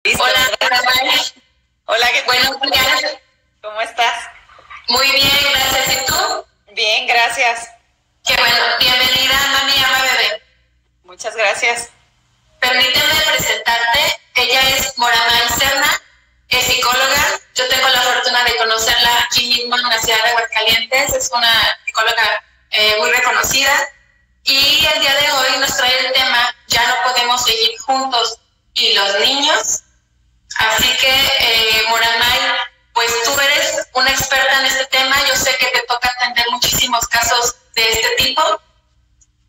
Listo, Hola, ¿verdad? Hola, ¿qué tal? buenos días. ¿Cómo estás? Muy bien, gracias. ¿Y tú? Bien, gracias. Qué bueno. Bienvenida a Mami Ama Bebé. Muchas gracias. Permíteme presentarte. Ella es Moramay Serna, es psicóloga. Yo tengo la fortuna de conocerla aquí mismo en la ciudad de Aguascalientes. Es una psicóloga muy reconocida. Y el día de hoy nos trae el tema "Ya no podemos seguir juntos y los niños". Así que, Moramay, pues tú eres una experta en este tema. Yo sé que te toca atender muchísimos casos de este tipo.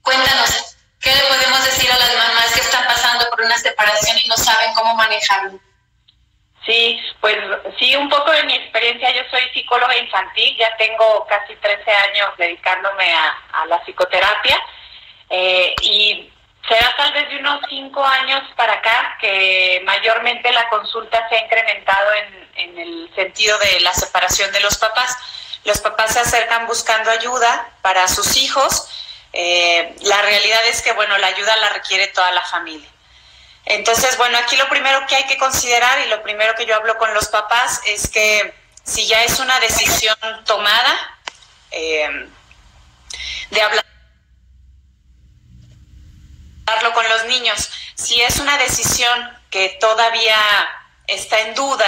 Cuéntanos, ¿qué le podemos decir a las mamás que están pasando por una separación y no saben cómo manejarlo? Sí, pues sí, un poco de mi experiencia. Yo soy psicóloga infantil, ya tengo casi 13 años dedicándome a la psicoterapia y será tal vez de unos 5 años para acá que mayormente la consulta se ha incrementado en el sentido de la separación de los papás. Los papás se acercan buscando ayuda para sus hijos. La realidad es que, bueno, la ayuda la requiere toda la familia. Entonces, bueno, aquí lo primero que hay que considerar y lo primero que yo hablo con los papás es que si ya es una decisión tomada, de hablarlo con los niños. Si es una decisión que todavía está en duda,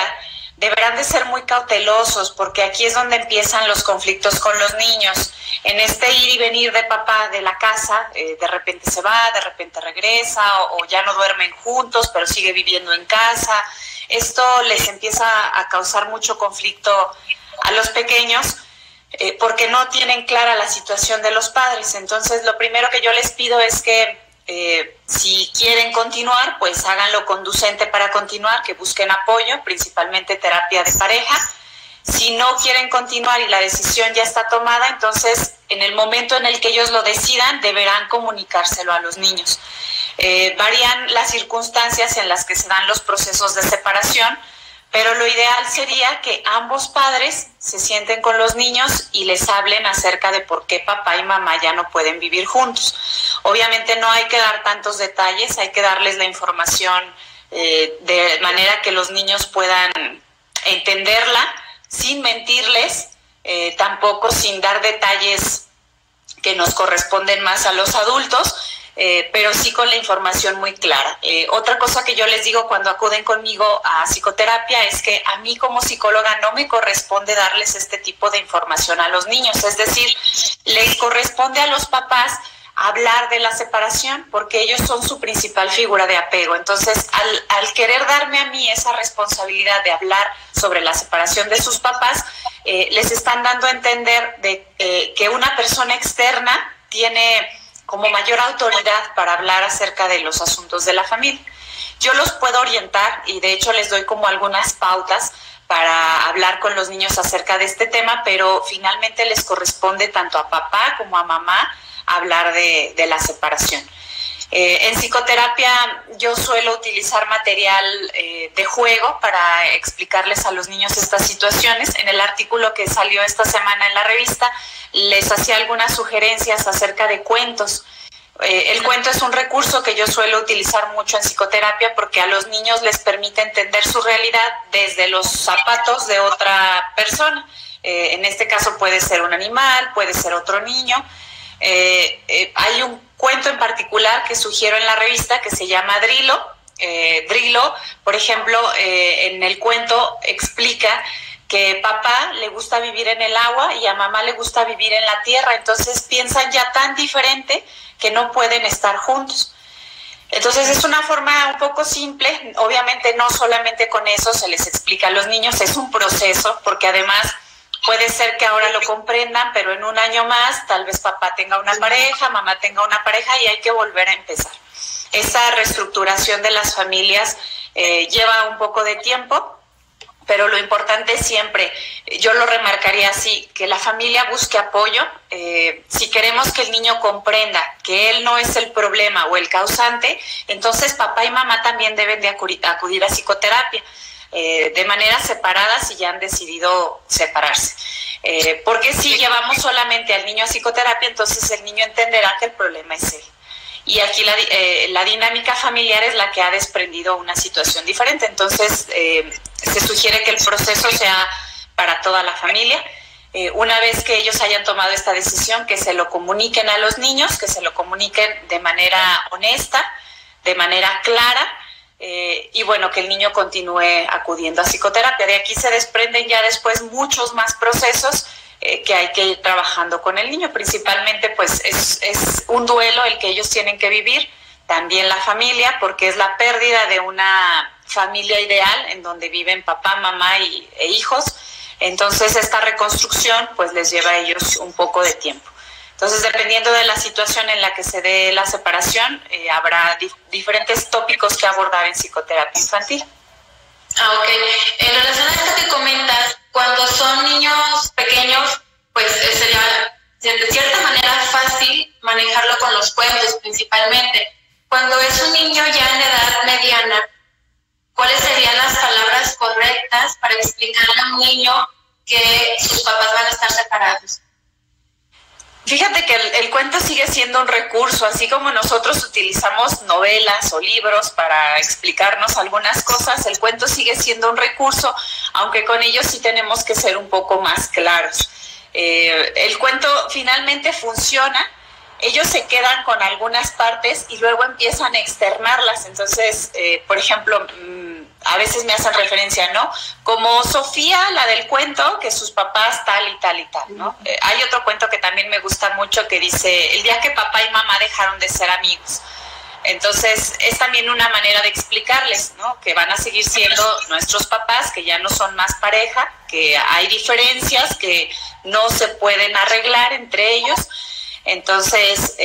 deberán de ser muy cautelosos, porque aquí es donde empiezan los conflictos con los niños. En este ir y venir de papá de la casa, de repente se va, de repente regresa, o ya no duermen juntos, pero sigue viviendo en casa. Esto les empieza a causar mucho conflicto a los pequeños, porque no tienen clara la situación de los padres. Entonces, lo primero que yo les pido es que si quieren continuar, pues háganlo conducente para continuar, que busquen apoyo, principalmente terapia de pareja. Si no quieren continuar y la decisión ya está tomada, entonces en el momento en el que ellos lo decidan, deberán comunicárselo a los niños. Varían las circunstancias en las que se dan los procesos de separación, pero lo ideal sería que ambos padres se sienten con los niños y les hablen acerca de por qué papá y mamá ya no pueden vivir juntos. Obviamente no hay que dar tantos detalles, hay que darles la información de manera que los niños puedan entenderla, sin mentirles, tampoco sin dar detalles que nos corresponden más a los adultos, pero sí con la información muy clara. Otra cosa que yo les digo cuando acuden conmigo a psicoterapia es que a mí como psicóloga no me corresponde darles este tipo de información a los niños, es decir, les corresponde a los papás hablar de la separación, porque ellos son su principal figura de apego. Entonces, al querer darme a mí esa responsabilidad de hablar sobre la separación de sus papás, les están dando a entender que una persona externa tiene como mayor autoridad para hablar acerca de los asuntos de la familia. Yo los puedo orientar y de hecho les doy como algunas pautas para hablar con los niños acerca de este tema, pero finalmente les corresponde tanto a papá como a mamá hablar de la separación. En psicoterapia yo suelo utilizar material de juego para explicarles a los niños estas situaciones. En el artículo que salió esta semana en la revista les hacía algunas sugerencias acerca de cuentos. El cuento es un recurso que yo suelo utilizar mucho en psicoterapia porque a los niños les permite entender su realidad desde los zapatos de otra persona. En este caso puede ser un animal, puede ser otro niño. Hay un cuento en particular que sugiero en la revista que se llama Drilo. Drilo, por ejemplo, en el cuento explica que papá le gusta vivir en el agua y a mamá le gusta vivir en la tierra. Entonces piensan ya tan diferente que no pueden estar juntos. Entonces es una forma un poco simple. Obviamente no solamente con eso se les explica a los niños, es un proceso, porque además puede ser que ahora lo comprendan, pero en un año más tal vez papá tenga una pareja, mamá tenga una pareja y hay que volver a empezar. Esa reestructuración de las familias lleva un poco de tiempo, pero lo importante siempre, yo lo remarcaría así, que la familia busque apoyo. Si queremos que el niño comprenda que él no es el problema o el causante, entonces papá y mamá también deben de acudir a psicoterapia. De manera separada si ya han decidido separarse. Porque si llevamos solamente al niño a psicoterapia, entonces el niño entenderá que el problema es él. y aquí la dinámica familiar es la que ha desprendido una situación diferente. Entonces, se sugiere que el proceso sea para toda la familia. Una vez que ellos hayan tomado esta decisión, que se lo comuniquen a los niños, que se lo comuniquen de manera honesta, de manera clara, y bueno, que el niño continúe acudiendo a psicoterapia. De aquí se desprenden ya después muchos más procesos que hay que ir trabajando con el niño. Principalmente pues es un duelo el que ellos tienen que vivir, también la familia, porque es la pérdida de una familia ideal en donde viven papá, mamá e hijos. Entonces esta reconstrucción pues les lleva a ellos un poco de tiempo. Entonces, dependiendo de la situación en la que se dé la separación, habrá diferentes tópicos que abordar en psicoterapia infantil. Ok. En relación a esto que comentas, cuando son niños pequeños, pues sería de cierta manera fácil manejarlo con los cuentos principalmente. Cuando es un niño ya en edad mediana, ¿cuáles serían las palabras correctas para explicarle a un niño que sus papás van a estar separados? Fíjate que el cuento sigue siendo un recurso, así como nosotros utilizamos novelas o libros para explicarnos algunas cosas, el cuento sigue siendo un recurso, aunque con ellos sí tenemos que ser un poco más claros. El cuento finalmente funciona, ellos se quedan con algunas partes y luego empiezan a externarlas. Entonces, por ejemplo, a veces me hacen referencia, ¿no? Como Sofía, la del cuento, que sus papás tal y tal y tal, ¿no? Hay otro cuento que también me gusta mucho que dice, el día que papá y mamá dejaron de ser amigos. Entonces, es también una manera de explicarles, ¿no? Que van a seguir siendo nuestros papás, que ya no son más pareja, que hay diferencias que no se pueden arreglar entre ellos. Entonces,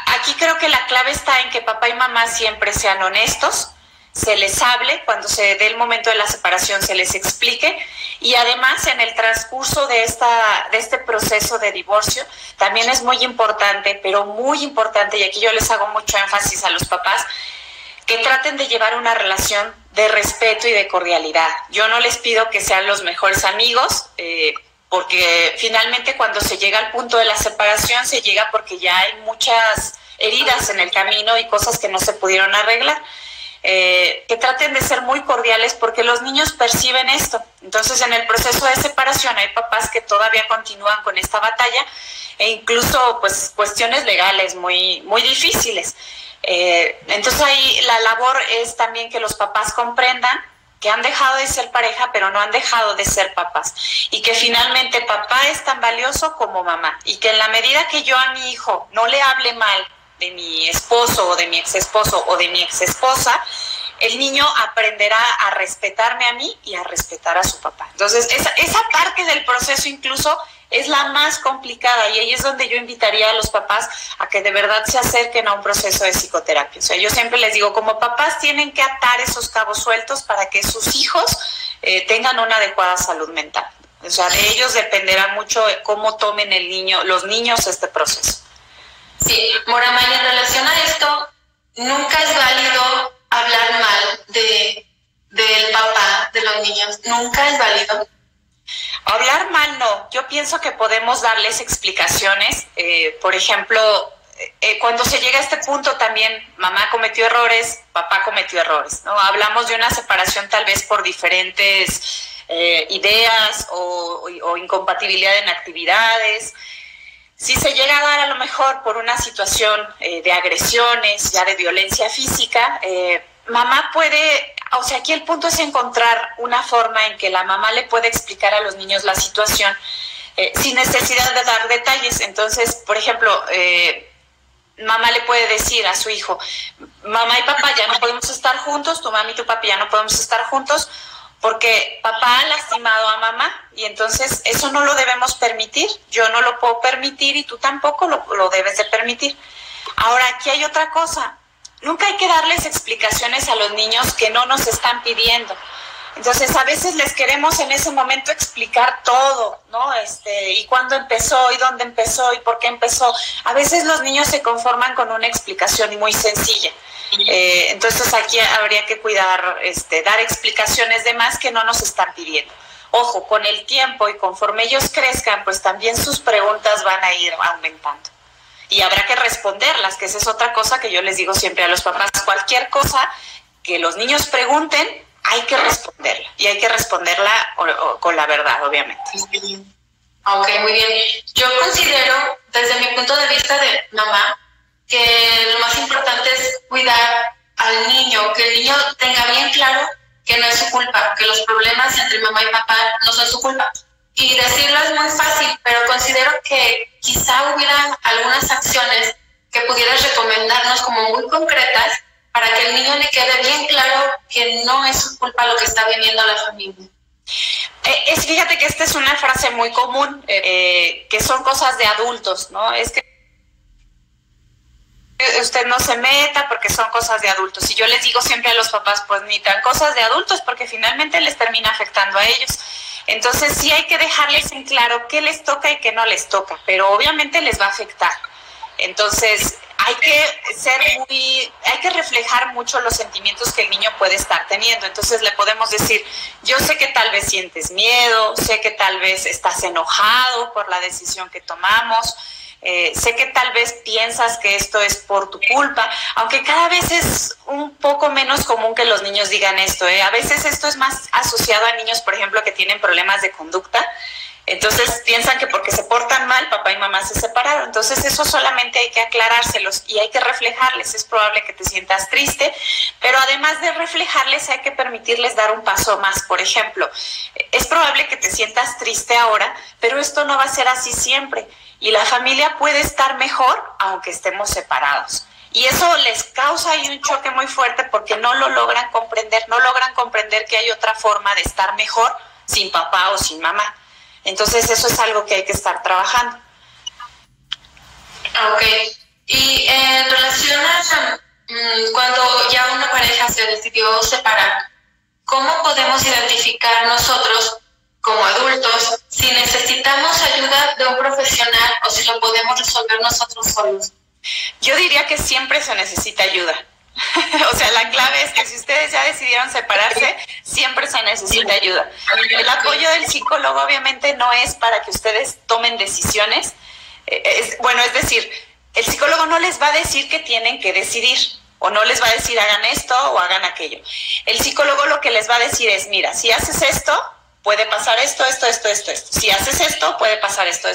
aquí creo que la clave está en que papá y mamá siempre sean honestos, se les hable, cuando se dé el momento de la separación se les explique, y además en el transcurso de este proceso de divorcio también es muy importante, pero muy importante, y aquí yo les hago mucho énfasis a los papás, que traten de llevar una relación de respeto y de cordialidad. Yo no les pido que sean los mejores amigos, porque finalmente cuando se llega al punto de la separación se llega porque ya hay muchas heridas en el camino y cosas que no se pudieron arreglar. Que traten de ser muy cordiales porque los niños perciben esto. Entonces, en el proceso de separación hay papás que todavía continúan con esta batalla e incluso pues cuestiones legales muy, muy difíciles. Entonces, ahí la labor es también que los papás comprendan que han dejado de ser pareja, pero no han dejado de ser papás, y que finalmente papá es tan valioso como mamá, y que en la medida que yo a mi hijo no le hable mal de mi esposo o de mi exesposo o de mi exesposa, el niño aprenderá a respetarme a mí y a respetar a su papá. Entonces, esa parte del proceso incluso es la más complicada, y ahí es donde yo invitaría a los papás a que de verdad se acerquen a un proceso de psicoterapia. O sea, yo siempre les digo, como papás tienen que atar esos cabos sueltos para que sus hijos tengan una adecuada salud mental. O sea, de ellos dependerá mucho cómo tomen los niños este proceso. Sí, Moramay, en relación a esto, nunca es válido hablar mal del papá de los niños, nunca es válido. Hablar mal no, yo pienso que podemos darles explicaciones, por ejemplo, cuando se llega a este punto también mamá cometió errores, papá cometió errores, ¿no? Hablamos de una separación tal vez por diferentes ideas o incompatibilidad en actividades. Si se llega a dar a lo mejor por una situación de agresiones, ya de violencia física, mamá puede, o sea, aquí el punto es encontrar una forma en que la mamá le puede explicar a los niños la situación sin necesidad de dar detalles. Entonces, por ejemplo, mamá le puede decir a su hijo, mamá y papá ya no podemos estar juntos, tu mamá y tu papi ya no podemos estar juntos, porque papá ha lastimado a mamá, y entonces eso no lo debemos permitir, yo no lo puedo permitir y tú tampoco lo debes de permitir. Ahora, aquí hay otra cosa, nunca hay que darles explicaciones a los niños que no nos están pidiendo. Entonces, a veces les queremos en ese momento explicar todo, ¿no? Y cuándo empezó, y dónde empezó, y por qué empezó. A veces los niños se conforman con una explicación muy sencilla. Entonces, aquí habría que cuidar, dar explicaciones de más que no nos están pidiendo. Ojo, con el tiempo y conforme ellos crezcan, pues también sus preguntas van a ir aumentando. y habrá que responderlas, que esa es otra cosa que yo les digo siempre a los papás. Cualquier cosa que los niños pregunten, hay que responderla, y hay que responderla con la verdad, obviamente. Ok, muy bien. Yo considero, desde mi punto de vista de mamá, que lo más importante es cuidar al niño, que el niño tenga bien claro que no es su culpa, que los problemas entre mamá y papá no son su culpa. Y decirlo es muy fácil, pero considero que quizá hubiera algunas acciones que pudieras recomendarnos como muy concretas para que al niño le quede bien claro que no es su culpa lo que está viviendo la familia. Fíjate que esta es una frase muy común, que son cosas de adultos, ¿no? Es que usted no se meta porque son cosas de adultos. Y yo les digo siempre a los papás, pues ni tan cosas de adultos, porque finalmente les termina afectando a ellos. Entonces sí hay que dejarles en claro qué les toca y qué no les toca, pero obviamente les va a afectar. Entonces hay que reflejar mucho los sentimientos que el niño puede estar teniendo. Entonces le podemos decir, yo sé que tal vez sientes miedo, sé que tal vez estás enojado por la decisión que tomamos, sé que tal vez piensas que esto es por tu culpa, aunque cada vez es un poco menos común que los niños digan esto, A veces esto es más asociado a niños, por ejemplo, que tienen problemas de conducta. Entonces piensan que porque se portan mal, papá y mamá se separaron. Entonces eso solamente hay que aclarárselos y hay que reflejarles. Es probable que te sientas triste, pero además de reflejarles hay que permitirles dar un paso más. Por ejemplo, es probable que te sientas triste ahora, pero esto no va a ser así siempre. Y la familia puede estar mejor aunque estemos separados. Y eso les causa ahí un choque muy fuerte porque no lo logran comprender que hay otra forma de estar mejor sin papá o sin mamá. Entonces eso es algo que hay que estar trabajando. Ok. Y en relación a cuando ya una pareja se decidió separar, ¿cómo podemos identificar nosotros como adultos si necesitamos ayuda de un profesional o si lo podemos resolver nosotros solos? Yo diría que siempre se necesita ayuda. O sea, la clave es que si ustedes ya decidieron separarse, siempre se necesita ayuda. El apoyo del psicólogo obviamente no es para que ustedes tomen decisiones. Es decir, el psicólogo no les va a decir que tienen que decidir, o no les va a decir hagan esto o hagan aquello. El psicólogo lo que les va a decir es, mira, si haces esto, puede pasar esto. Si haces esto, puede pasar esto.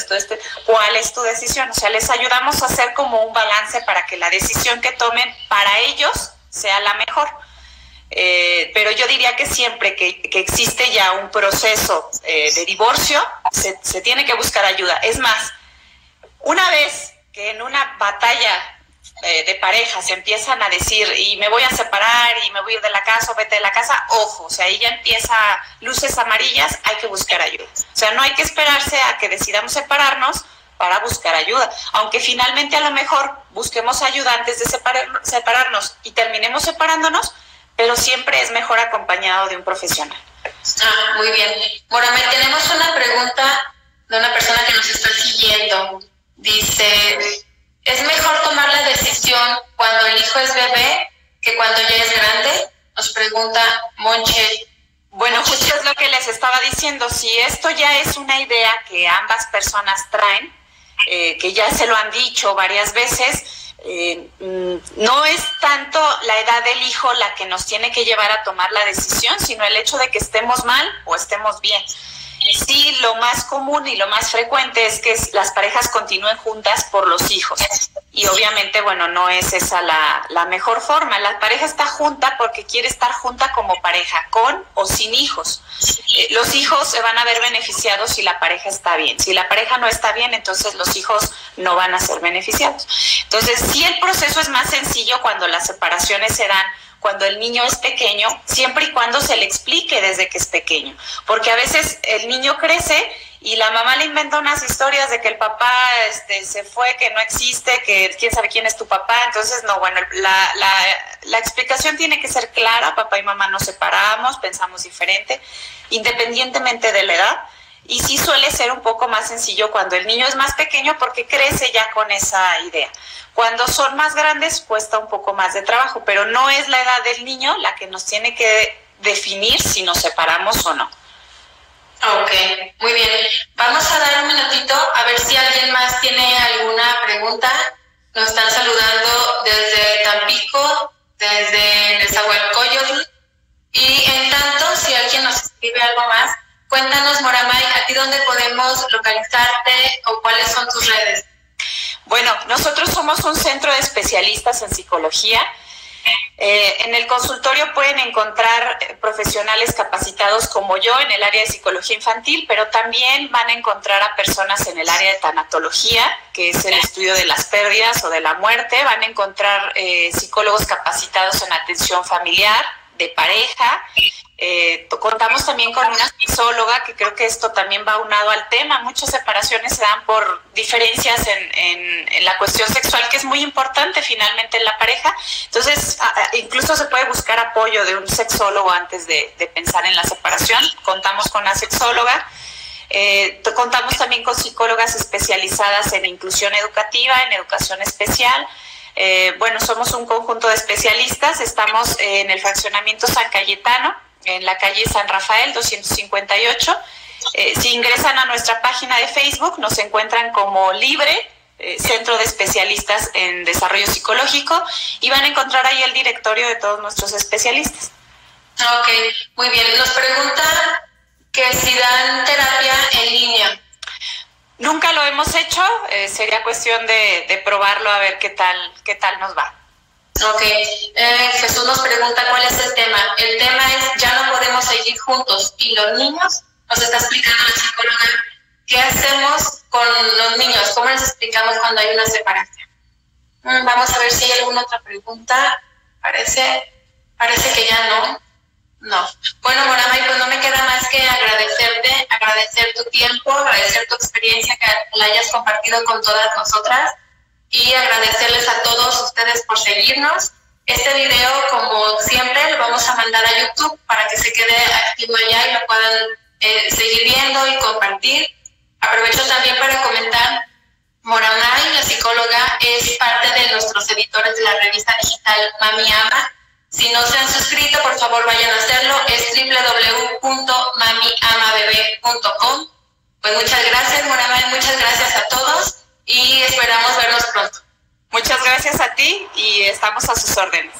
¿Cuál es tu decisión? O sea, les ayudamos a hacer como un balance para que la decisión que tomen para ellos sea la mejor. Pero yo diría que siempre que existe ya un proceso de divorcio, se tiene que buscar ayuda. Es más, una vez que en una batalla de pareja se empiezan a decir y me voy a separar y me voy a ir de la casa o vete de la casa, ojo, o sea, ahí ya empieza luces amarillas, hay que buscar ayuda. O sea, no hay que esperarse a que decidamos separarnos para buscar ayuda, aunque finalmente a lo mejor busquemos ayuda antes de separarnos y terminemos separándonos, pero siempre es mejor acompañado de un profesional. Muy bien. Moramé, tenemos una pregunta de una persona que nos está siguiendo. Dice, ¿es mejor tomar la decisión cuando el hijo es bebé que cuando ya es grande? Nos pregunta Monche. Bueno, justo es lo que les estaba diciendo. Si esto ya es una idea que ambas personas traen, que ya se lo han dicho varias veces, no es tanto la edad del hijo la que nos tiene que llevar a tomar la decisión, sino el hecho de que estemos mal o estemos bien. Sí, lo más común y lo más frecuente es que las parejas continúen juntas por los hijos. Y obviamente, bueno, no es esa la mejor forma. La pareja está junta porque quiere estar junta como pareja, con o sin hijos. Los hijos se van a ver beneficiados si la pareja está bien. Si la pareja no está bien, entonces los hijos no van a ser beneficiados. Entonces, sí, el proceso es más sencillo cuando las separaciones se dan cuando el niño es pequeño, siempre y cuando se le explique desde que es pequeño. Porque a veces el niño crece y la mamá le inventa unas historias de que el papá se fue, que no existe, que quién sabe quién es tu papá. Entonces, no, bueno, la explicación tiene que ser clara. Papá y mamá nos separamos, pensamos diferente, independientemente de la edad. Y sí suele ser un poco más sencillo cuando el niño es más pequeño porque crece ya con esa idea. Cuando son más grandes cuesta un poco más de trabajo, pero no es la edad del niño la que nos tiene que definir si nos separamos o no. Ok, muy bien. Vamos a dar un minutito a ver si alguien más tiene alguna pregunta Nos están saludando desde Tampico, desde Nezahualcóyotl. Y en tanto, si alguien nos escribe algo más, cuéntanos, Moramay, ¿a ti dónde podemos localizarte o cuáles son tus redes? Bueno, nosotros somos un centro de especialistas en psicología. En el consultorio pueden encontrar profesionales capacitados como yo en el área de psicología infantil, pero también van a encontrar a personas en el área de tanatología, que es el estudio de las pérdidas o de la muerte. Van a encontrar psicólogos capacitados en atención familiar, de pareja. Contamos también con una sexóloga, que creo que esto también va aunado al tema. Muchas separaciones se dan por diferencias en la cuestión sexual, que es muy importante finalmente en la pareja. Entonces, incluso se puede buscar apoyo de un sexólogo antes de pensar en la separación. Contamos con una sexóloga. Contamos también con psicólogas especializadas en inclusión educativa, en educación especial. Bueno, somos un conjunto de especialistas. Estamos en el fraccionamiento San Cayetano, en la calle San Rafael 258. Si ingresan a nuestra página de Facebook, nos encuentran como Libre, Centro de Especialistas en Desarrollo Psicológico, y van a encontrar ahí el directorio de todos nuestros especialistas. Ok, muy bien. Nos preguntan que si dan terapia en línea. Nunca lo hemos hecho, sería cuestión de probarlo a ver qué tal nos va. Ok, Jesús nos pregunta cuál es el tema. El tema es ya no podemos seguir juntos y los niños, nos está explicando la psicóloga, ¿qué hacemos con los niños? ¿Cómo les explicamos cuando hay una separación? Vamos a ver si hay alguna otra pregunta. Parece que ya no. No. Bueno, Moramay, pues no me queda más que agradecerte, agradecer tu tiempo, agradecer tu experiencia que la hayas compartido con todas nosotras y agradecerles a todos ustedes por seguirnos. Este video, como siempre, lo vamos a mandar a YouTube para que se quede activo allá y lo puedan seguir viendo y compartir. Aprovecho también para comentar, Moramay, la psicóloga, es parte de nuestros editores de la revista digital Mami Ama. Si no se han suscrito, por favor vayan a hacerlo. Es www.mamiamabebe.com. Pues muchas gracias, Moramay, muchas gracias a todos y esperamos vernos pronto. Muchas gracias a ti y estamos a sus órdenes.